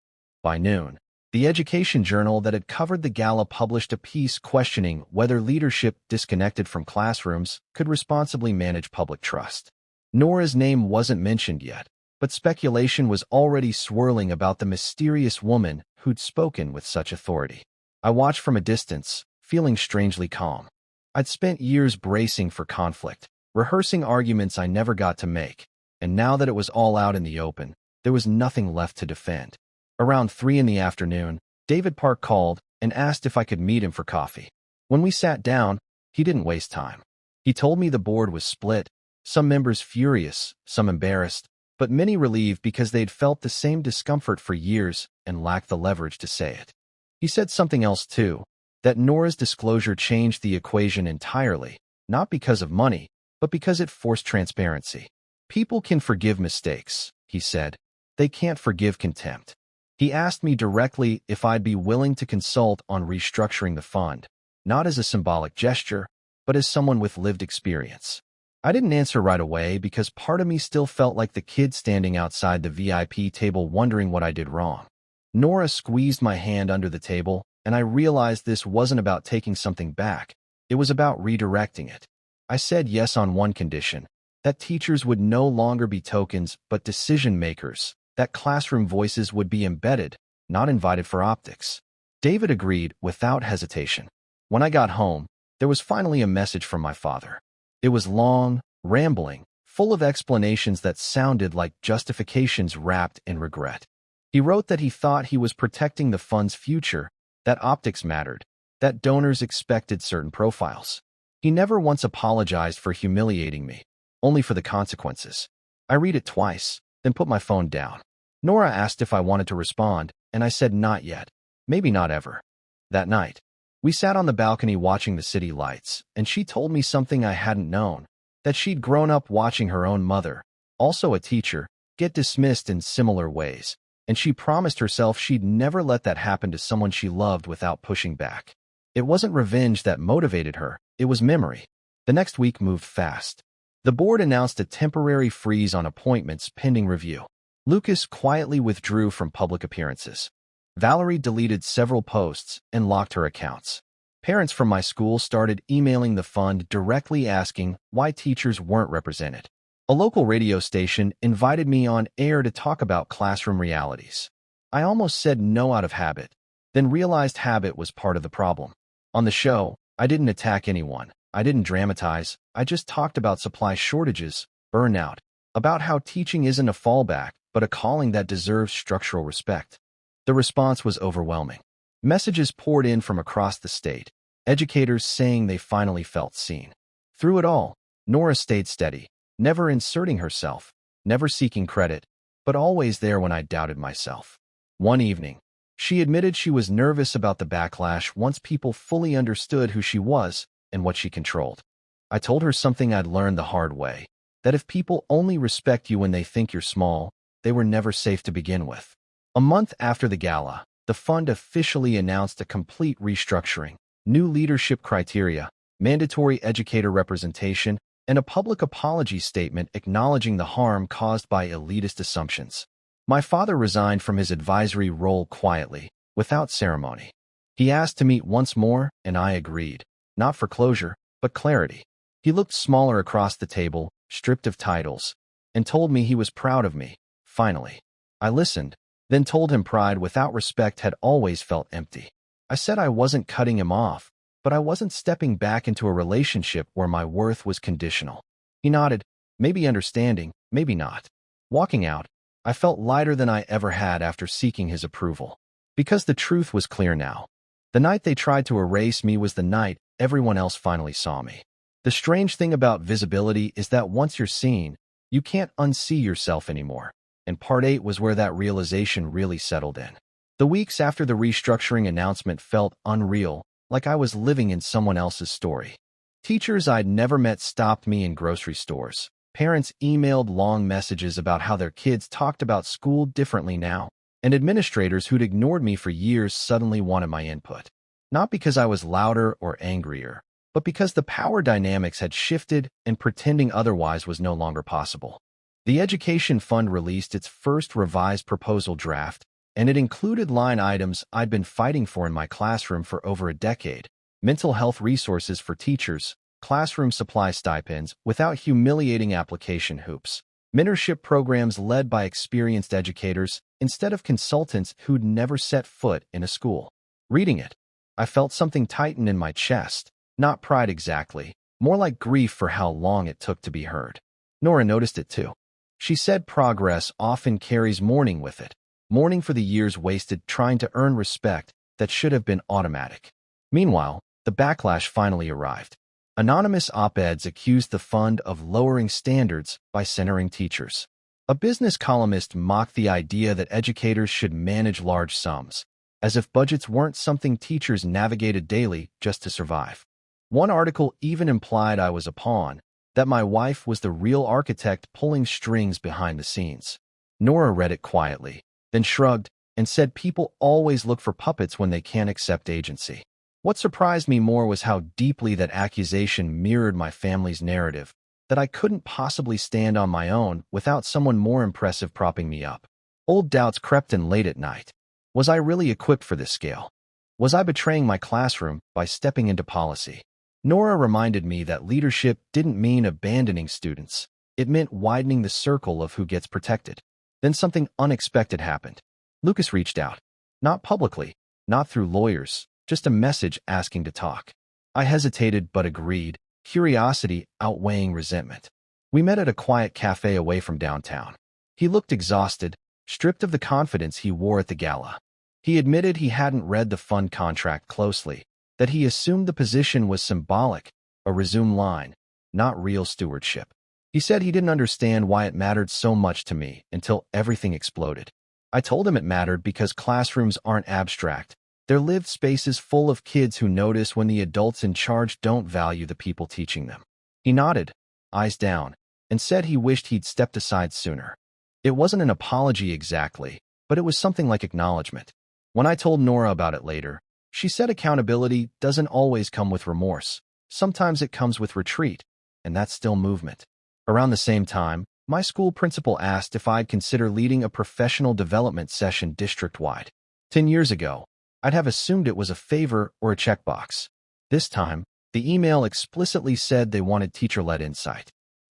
By noon, the education journal that had covered the gala published a piece questioning whether leadership disconnected from classrooms could responsibly manage public trust. Nora's name wasn't mentioned yet, but speculation was already swirling about the mysterious woman who'd spoken with such authority. I watched from a distance, feeling strangely calm. I'd spent years bracing for conflict, rehearsing arguments I never got to make, and now that it was all out in the open, there was nothing left to defend. Around 3 in the afternoon, David Park called and asked if I could meet him for coffee. When we sat down, he didn't waste time. He told me the board was split, some members furious, some embarrassed, but many relieved because they'd felt the same discomfort for years and lacked the leverage to say it. He said something else too, that Nora's disclosure changed the equation entirely, not because of money, but because it forced transparency. People can forgive mistakes, he said. They can't forgive contempt. He asked me directly if I'd be willing to consult on restructuring the fund, not as a symbolic gesture, but as someone with lived experience. I didn't answer right away because part of me still felt like the kid standing outside the VIP table wondering what I did wrong. Nora squeezed my hand under the table, and I realized this wasn't about taking something back. It was about redirecting it. I said yes on one condition, that teachers would no longer be tokens but decision makers, that classroom voices would be embedded, not invited for optics. David agreed without hesitation. When I got home, there was finally a message from my father. It was long, rambling, full of explanations that sounded like justifications wrapped in regret. He wrote that he thought he was protecting the fund's future, that optics mattered, that donors expected certain profiles. He never once apologized for humiliating me, only for the consequences. I read it twice, then put my phone down. Nora asked if I wanted to respond, and I said not yet, maybe not ever. That night, we sat on the balcony watching the city lights, and she told me something I hadn't known, that she'd grown up watching her own mother, also a teacher, get dismissed in similar ways, and she promised herself she'd never let that happen to someone she loved without pushing back. It wasn't revenge that motivated her, it was memory. The next week moved fast. The board announced a temporary freeze on appointments pending review. Lucas quietly withdrew from public appearances. Valerie deleted several posts and locked her accounts. Parents from my school started emailing the fund directly asking why teachers weren't represented. A local radio station invited me on air to talk about classroom realities. I almost said no out of habit, then realized habit was part of the problem. On the show, I didn't attack anyone. I didn't dramatize. I just talked about supply shortages, burnout, about how teaching isn't a fallback, but a calling that deserves structural respect. The response was overwhelming. Messages poured in from across the state, educators saying they finally felt seen. Through it all, Nora stayed steady, never inserting herself, never seeking credit, but always there when I doubted myself. One evening, she admitted she was nervous about the backlash once people fully understood who she was and what she controlled. I told her something I'd learned the hard way, that if people only respect you when they think you're small, they were never safe to begin with. A month after the gala, the fund officially announced a complete restructuring, new leadership criteria, mandatory educator representation, and a public apology statement acknowledging the harm caused by elitist assumptions. My father resigned from his advisory role quietly, without ceremony. He asked to meet once more, and I agreed, not for closure, but clarity. He looked smaller across the table, stripped of titles, and told me he was proud of me, finally. I listened, then told him pride without respect had always felt empty. I said I wasn't cutting him off, but I wasn't stepping back into a relationship where my worth was conditional. He nodded, maybe understanding, maybe not. Walking out, I felt lighter than I ever had after seeking his approval. Because the truth was clear now. The night they tried to erase me was the night everyone else finally saw me. The strange thing about visibility is that once you're seen, you can't unsee yourself anymore. And part 8 was where that realization really settled in. The weeks after the restructuring announcement felt unreal, like I was living in someone else's story. Teachers I'd never met stopped me in grocery stores. Parents emailed long messages about how their kids talked about school differently now, and administrators who'd ignored me for years suddenly wanted my input. Not because I was louder or angrier, but because the power dynamics had shifted and pretending otherwise was no longer possible. The Education Fund released its first revised proposal draft, and it included line items I'd been fighting for in my classroom for over a decade: mental health resources for teachers, classroom supply stipends without humiliating application hoops, mentorship programs led by experienced educators instead of consultants who'd never set foot in a school. Reading it, I felt something tighten in my chest, not pride exactly, more like grief for how long it took to be heard. Nora noticed it too. She said progress often carries mourning with it. Mourning for the years wasted trying to earn respect that should have been automatic. Meanwhile, the backlash finally arrived. Anonymous op-eds accused the fund of lowering standards by centering teachers. A business columnist mocked the idea that educators should manage large sums, as if budgets weren't something teachers navigated daily just to survive. One article even implied I was a pawn, that my wife was the real architect pulling strings behind the scenes. Nora read it quietly, then shrugged and said people always look for puppets when they can't accept agency. What surprised me more was how deeply that accusation mirrored my family's narrative, that I couldn't possibly stand on my own without someone more impressive propping me up. Old doubts crept in late at night. Was I really equipped for this scale? Was I betraying my classroom by stepping into policy? Nora reminded me that leadership didn't mean abandoning students. It meant widening the circle of who gets protected. Then something unexpected happened. Lucas reached out. Not publicly, not through lawyers, just a message asking to talk. I hesitated but agreed, curiosity outweighing resentment. We met at a quiet cafe away from downtown. He looked exhausted, stripped of the confidence he wore at the gala. He admitted he hadn't read the fund contract closely, that he assumed the position was symbolic, a resume line, not real stewardship. He said he didn't understand why it mattered so much to me until everything exploded. I told him it mattered because classrooms aren't abstract. They're lived spaces full of kids who notice when the adults in charge don't value the people teaching them. He nodded, eyes down, and said he wished he'd stepped aside sooner. It wasn't an apology exactly, but it was something like acknowledgement. When I told Nora about it later, she said accountability doesn't always come with remorse. Sometimes it comes with retreat, and that's still movement. Around the same time, my school principal asked if I'd consider leading a professional development session district-wide. 10 years ago, I'd have assumed it was a favor or a checkbox. This time, the email explicitly said they wanted teacher-led insight.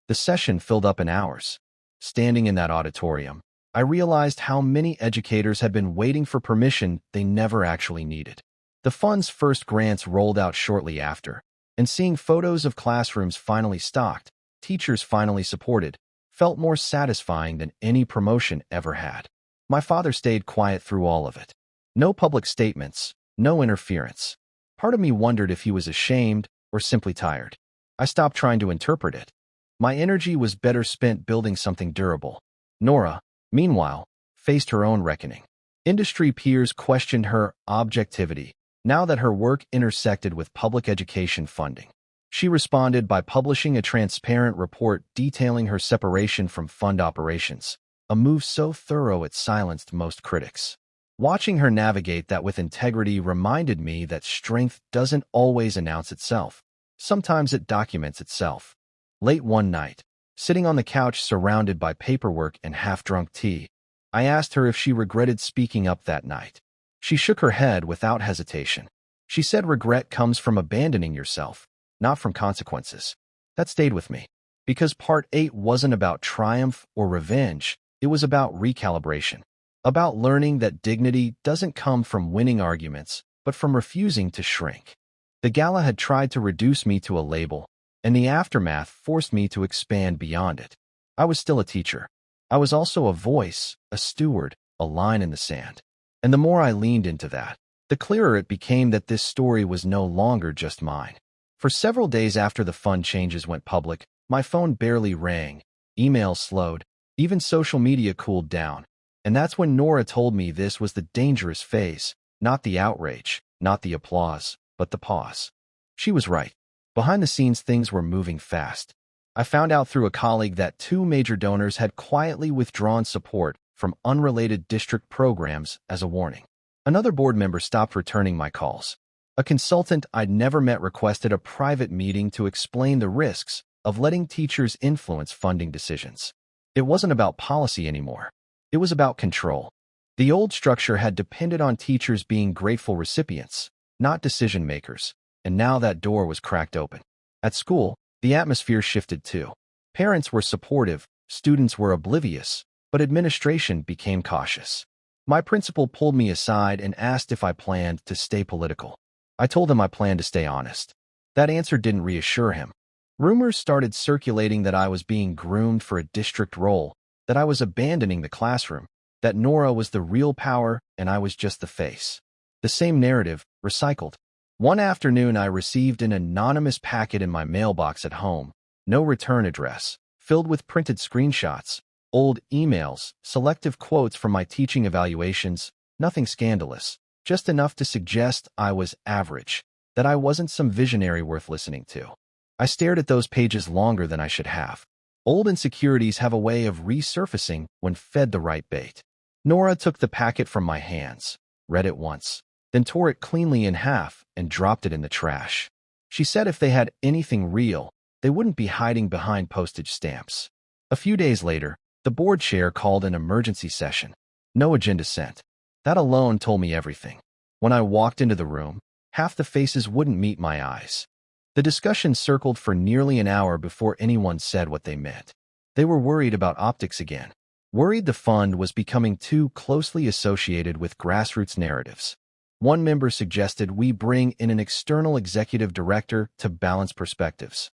The session filled up in hours. Standing in that auditorium, I realized how many educators had been waiting for permission they never actually needed. The fund's first grants rolled out shortly after, and seeing photos of classrooms finally stocked, teachers finally supported, felt more satisfying than any promotion ever had. My father stayed quiet through all of it. No public statements, no interference. Part of me wondered if he was ashamed or simply tired. I stopped trying to interpret it. My energy was better spent building something durable. Nora, meanwhile, faced her own reckoning. Industry peers questioned her objectivity now that her work intersected with public education funding. She responded by publishing a transparent report detailing her separation from fund operations, a move so thorough it silenced most critics. Watching her navigate that with integrity reminded me that strength doesn't always announce itself. Sometimes it documents itself. Late one night, sitting on the couch surrounded by paperwork and half-drunk tea, I asked her if she regretted speaking up that night. She shook her head without hesitation. She said regret comes from abandoning yourself, not from consequences. That stayed with me, because Part 8 wasn't about triumph or revenge, it was about recalibration. About learning that dignity doesn't come from winning arguments, but from refusing to shrink. The gala had tried to reduce me to a label, and the aftermath forced me to expand beyond it. I was still a teacher. I was also a voice, a steward, a line in the sand. And the more I leaned into that, the clearer it became that this story was no longer just mine. For several days after the fund changes went public, my phone barely rang, emails slowed, even social media cooled down. And that's when Nora told me this was the dangerous phase, not the outrage, not the applause, but the pause. She was right. Behind the scenes, things were moving fast. I found out through a colleague that 2 major donors had quietly withdrawn support from unrelated district programs as a warning. Another board member stopped returning my calls. A consultant I'd never met requested a private meeting to explain the risks of letting teachers influence funding decisions. It wasn't about policy anymore. It was about control. The old structure had depended on teachers being grateful recipients, not decision makers, and now that door was cracked open. At school, the atmosphere shifted too. Parents were supportive, students were oblivious, but administration became cautious. My principal pulled me aside and asked if I planned to stay political. I told him I planned to stay honest. That answer didn't reassure him. Rumors started circulating that I was being groomed for a district role, that I was abandoning the classroom, that Nora was the real power and I was just the face. The same narrative, recycled. One afternoon I received an anonymous packet in my mailbox at home, no return address, filled with printed screenshots, old emails, selective quotes from my teaching evaluations, nothing scandalous, just enough to suggest I was average, that I wasn't some visionary worth listening to. I stared at those pages longer than I should have. Old insecurities have a way of resurfacing when fed the right bait. Nora took the packet from my hands, read it once, then tore it cleanly in half and dropped it in the trash. She said if they had anything real, they wouldn't be hiding behind postage stamps. A few days later, the board chair called an emergency session. No agenda sent. That alone told me everything. When I walked into the room, half the faces wouldn't meet my eyes. The discussion circled for nearly an hour before anyone said what they meant. They were worried about optics again. Worried the fund was becoming too closely associated with grassroots narratives. One member suggested we bring in an external executive director to balance perspectives.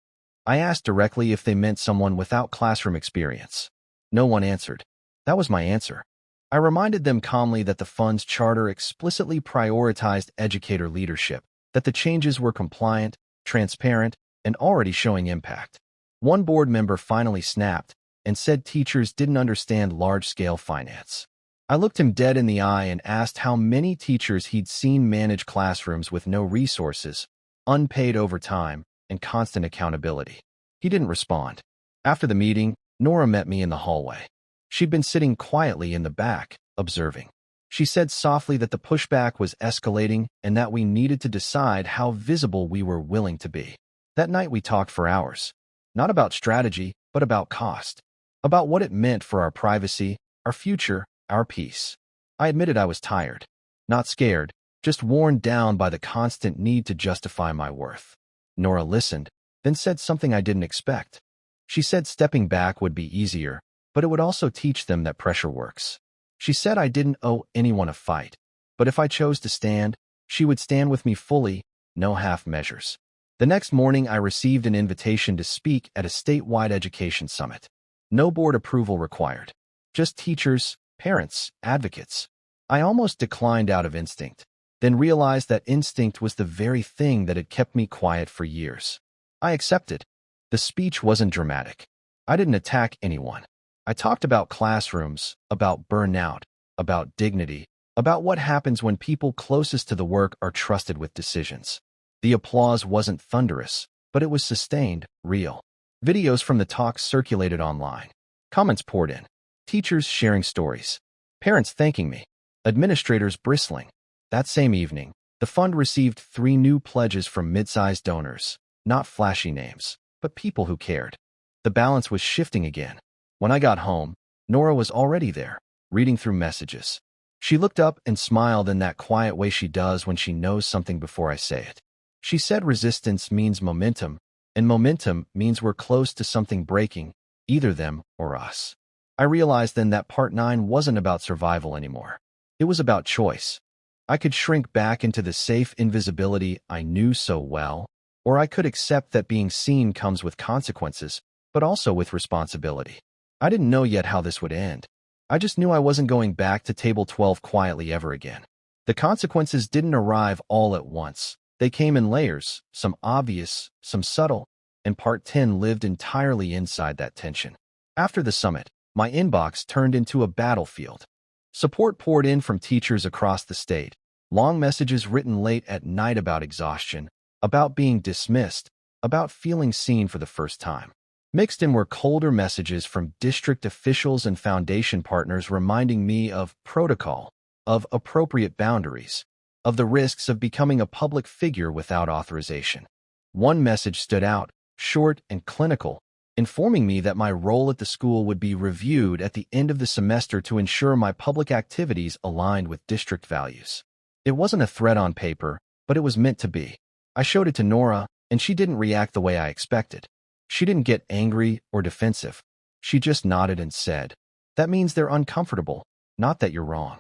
I asked directly if they meant someone without classroom experience. No one answered. That was my answer. I reminded them calmly that the fund's charter explicitly prioritized educator leadership, that the changes were compliant, transparent, and already showing impact. One board member finally snapped and said teachers didn't understand large-scale finance. I looked him dead in the eye and asked how many teachers he'd seen manage classrooms with no resources, unpaid overtime, and constant accountability. He didn't respond. After the meeting, Nora met me in the hallway. She'd been sitting quietly in the back, observing. She said softly that the pushback was escalating and that we needed to decide how visible we were willing to be. That night we talked for hours. Not about strategy, but about cost. About what it meant for our privacy, our future, our peace. I admitted I was tired. Not scared, just worn down by the constant need to justify my worth. Nora listened, then said something I didn't expect. She said stepping back would be easier, but it would also teach them that pressure works. She said I didn't owe anyone a fight, but if I chose to stand, she would stand with me fully, no half measures. The next morning, I received an invitation to speak at a statewide education summit. No board approval required. Just teachers, parents, advocates. I almost declined out of instinct, then realized that instinct was the very thing that had kept me quiet for years. I accepted. The speech wasn't dramatic. I didn't attack anyone. I talked about classrooms, about burnout, about dignity, about what happens when people closest to the work are trusted with decisions. The applause wasn't thunderous, but it was sustained, real. Videos from the talk circulated online. Comments poured in. Teachers sharing stories. Parents thanking me. Administrators bristling. That same evening, the fund received 3 new pledges from mid-sized donors, not flashy names, but people who cared. The balance was shifting again. When I got home, Nora was already there, reading through messages. She looked up and smiled in that quiet way she does when she knows something before I say it. She said resistance means momentum, and momentum means we're close to something breaking, either them or us. I realized then that part 9 wasn't about survival anymore. It was about choice. I could shrink back into the safe invisibility I knew so well, or I could accept that being seen comes with consequences, but also with responsibility. I didn't know yet how this would end. I just knew I wasn't going back to table 12 quietly ever again. The consequences didn't arrive all at once. They came in layers, some obvious, some subtle, and part 10 lived entirely inside that tension. After the summit, my inbox turned into a battlefield. Support poured in from teachers across the state, long messages written late at night about exhaustion, about being dismissed, about feeling seen for the first time. Mixed in were colder messages from district officials and foundation partners reminding me of protocol, of appropriate boundaries, of the risks of becoming a public figure without authorization. One message stood out, short and clinical, informing me that my role at the school would be reviewed at the end of the semester to ensure my public activities aligned with district values. It wasn't a threat on paper, but it was meant to be. I showed it to Nora, and she didn't react the way I expected. She didn't get angry or defensive. She just nodded and said, "That means they're uncomfortable, not that you're wrong."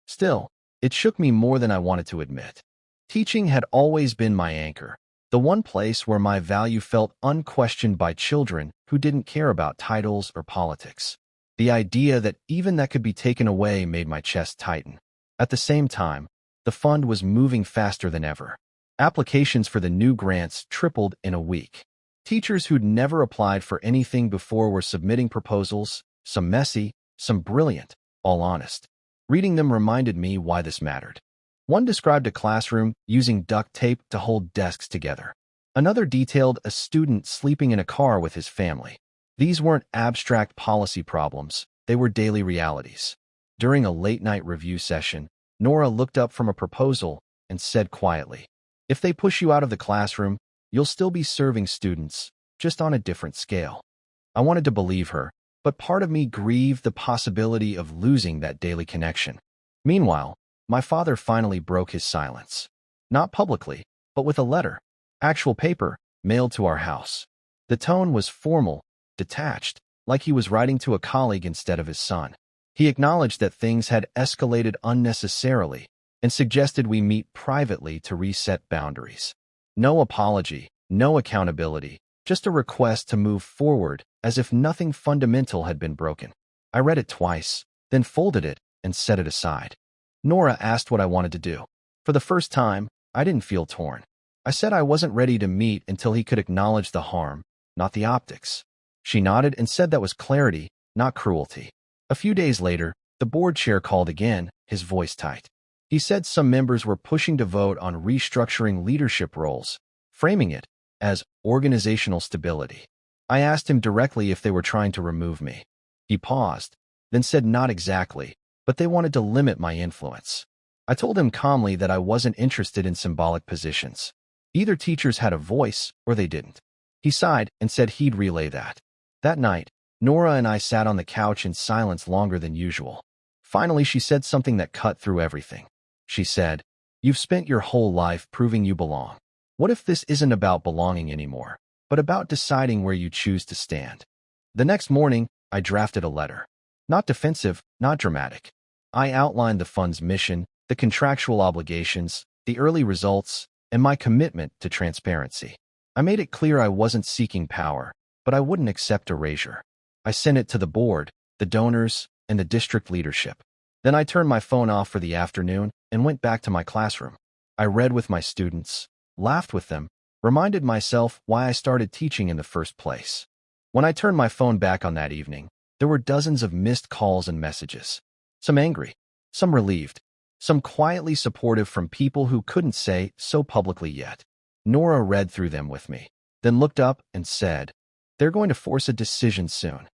Still, it shook me more than I wanted to admit. Teaching had always been my anchor, the one place where my value felt unquestioned by children who didn't care about titles or politics. The idea that even that could be taken away made my chest tighten. At the same time, the fund was moving faster than ever. Applications for the new grants tripled in a week. Teachers who'd never applied for anything before were submitting proposals, some messy, some brilliant, all honest. Reading them reminded me why this mattered. One described a classroom using duct tape to hold desks together. Another detailed a student sleeping in a car with his family. These weren't abstract policy problems, they were daily realities. During a late-night review session, Nora looked up from a proposal and said quietly, "If they push you out of the classroom, you'll still be serving students, just on a different scale." I wanted to believe her, but part of me grieved the possibility of losing that daily connection. Meanwhile, my father finally broke his silence. Not publicly, but with a letter. Actual paper, mailed to our house. The tone was formal, detached, like he was writing to a colleague instead of his son. He acknowledged that things had escalated unnecessarily and suggested we meet privately to reset boundaries. No apology, no accountability, just a request to move forward as if nothing fundamental had been broken. I read it twice, then folded it and set it aside. Nora asked what I wanted to do. For the first time, I didn't feel torn. I said I wasn't ready to meet until he could acknowledge the harm, not the optics. She nodded and said that was clarity, not cruelty. A few days later, the board chair called again, his voice tight. He said some members were pushing to vote on restructuring leadership roles, framing it as organizational stability. I asked him directly if they were trying to remove me. He paused, then said not exactly, but they wanted to limit my influence. I told him calmly that I wasn't interested in symbolic positions. Either teachers had a voice or they didn't. He sighed and said he'd relay that. That night, Nora and I sat on the couch in silence longer than usual. Finally, she said something that cut through everything. She said, "You've spent your whole life proving you belong. What if this isn't about belonging anymore, but about deciding where you choose to stand?" The next morning, I drafted a letter. Not defensive, not dramatic. I outlined the fund's mission, the contractual obligations, the early results, and my commitment to transparency. I made it clear I wasn't seeking power, but I wouldn't accept erasure. I sent it to the board, the donors, and the district leadership. Then I turned my phone off for the afternoon and went back to my classroom. I read with my students, laughed with them, reminded myself why I started teaching in the first place. When I turned my phone back on that evening, there were dozens of missed calls and messages. Some angry, some relieved, some quietly supportive from people who couldn't say so publicly yet. Nora read through them with me, then looked up and said, "They're going to force a decision soon."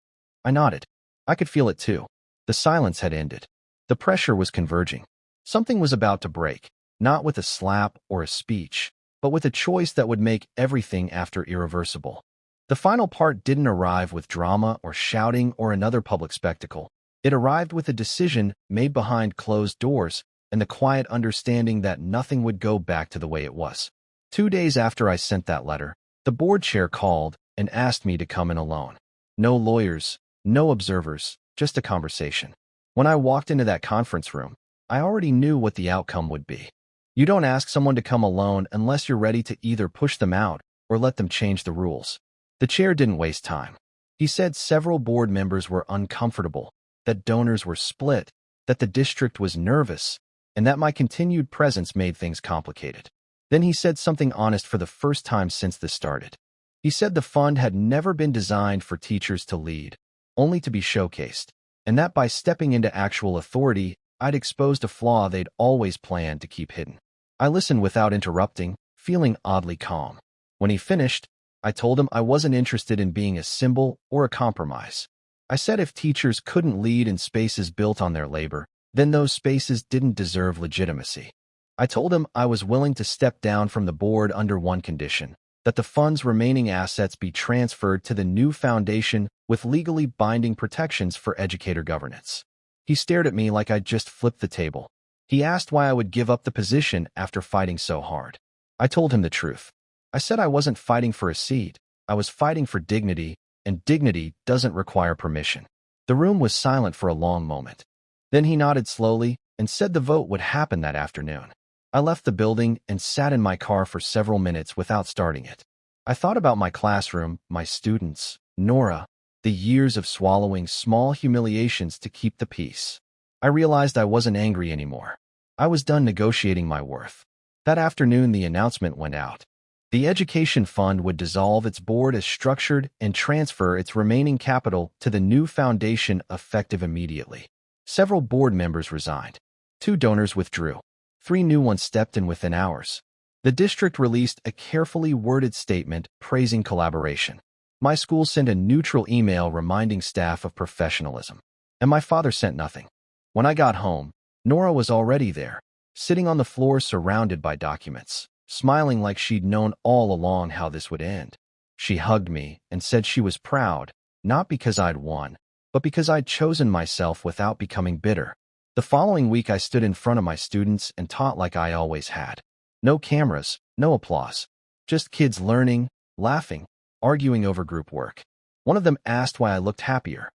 I nodded. I could feel it too. The silence had ended. The pressure was converging. Something was about to break, not with a slap or a speech, but with a choice that would make everything after irreversible. The final part didn't arrive with drama or shouting or another public spectacle. It arrived with a decision made behind closed doors and the quiet understanding that nothing would go back to the way it was. 2 days after I sent that letter, the board chair called and asked me to come in alone. No lawyers, no observers, just a conversation. When I walked into that conference room, I already knew what the outcome would be. You don't ask someone to come alone unless you're ready to either push them out or let them change the rules. The chair didn't waste time. He said several board members were uncomfortable, that donors were split, that the district was nervous, and that my continued presence made things complicated. Then he said something honest for the first time since this started. He said the fund had never been designed for teachers to lead, only to be showcased, and that by stepping into actual authority, I'd exposed a flaw they'd always planned to keep hidden. I listened without interrupting, feeling oddly calm. When he finished, I told him I wasn't interested in being a symbol or a compromise. I said if teachers couldn't lead in spaces built on their labor, then those spaces didn't deserve legitimacy. I told him I was willing to step down from the board under one condition, that the fund's remaining assets be transferred to the new foundation with legally binding protections for educator governance. He stared at me like I'd just flipped the table. He asked why I would give up the position after fighting so hard. I told him the truth. I said I wasn't fighting for a seat. I was fighting for dignity, and dignity doesn't require permission. The room was silent for a long moment. Then he nodded slowly and said the vote would happen that afternoon. I left the building and sat in my car for several minutes without starting it. I thought about my classroom, my students, Nora, the years of swallowing small humiliations to keep the peace. I realized I wasn't angry anymore. I was done negotiating my worth. That afternoon, the announcement went out. The education fund would dissolve its board as structured and transfer its remaining capital to the new foundation effective immediately. Several board members resigned. 2 donors withdrew. 3 new ones stepped in within hours. The district released a carefully worded statement praising collaboration. My school sent a neutral email reminding staff of professionalism. And my father sent nothing. When I got home, Nora was already there, sitting on the floor surrounded by documents, smiling like she'd known all along how this would end. She hugged me and said she was proud, not because I'd won, but because I'd chosen myself without becoming bitter. The following week, I stood in front of my students and taught like I always had. No cameras, no applause. Just kids learning, laughing, arguing over group work. One of them asked why I looked happier.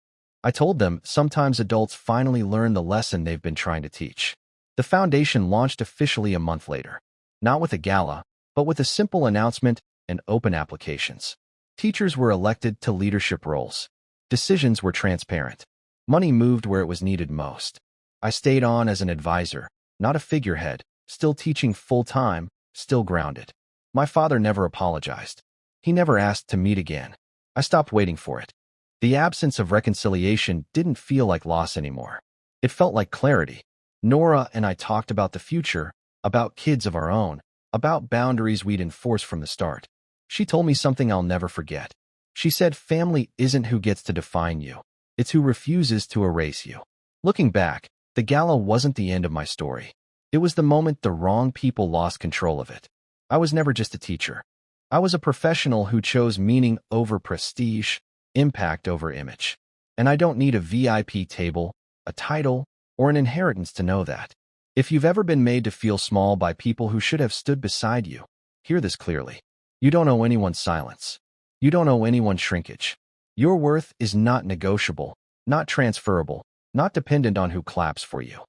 I told them sometimes adults finally learn the lesson they've been trying to teach. The foundation launched officially a month later. Not with a gala, but with a simple announcement and open applications. Teachers were elected to leadership roles. Decisions were transparent. Money moved where it was needed most. I stayed on as an advisor, not a figurehead, still teaching full-time, still grounded. My father never apologized. He never asked to meet again. I stopped waiting for it. The absence of reconciliation didn't feel like loss anymore. It felt like clarity. Nora and I talked about the future, about kids of our own, about boundaries we'd enforced from the start. She told me something I'll never forget. She said family isn't who gets to define you. It's who refuses to erase you. Looking back, the gala wasn't the end of my story. It was the moment the wrong people lost control of it. I was never just a teacher. I was a professional who chose meaning over prestige, impact over image. And I don't need a VIP table, a title, or an inheritance to know that. If you've ever been made to feel small by people who should have stood beside you, hear this clearly. You don't owe anyone silence. You don't owe anyone shrinkage. Your worth is not negotiable, not transferable, not dependent on who claps for you.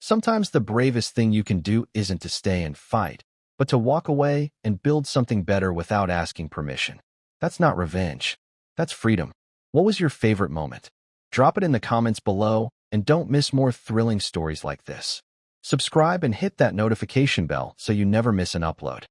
Sometimes the bravest thing you can do isn't to stay and fight, but to walk away and build something better without asking permission. That's not revenge. That's freedom. What was your favorite moment? Drop it in the comments below, and don't miss more thrilling stories like this. Subscribe and hit that notification bell so you never miss an upload.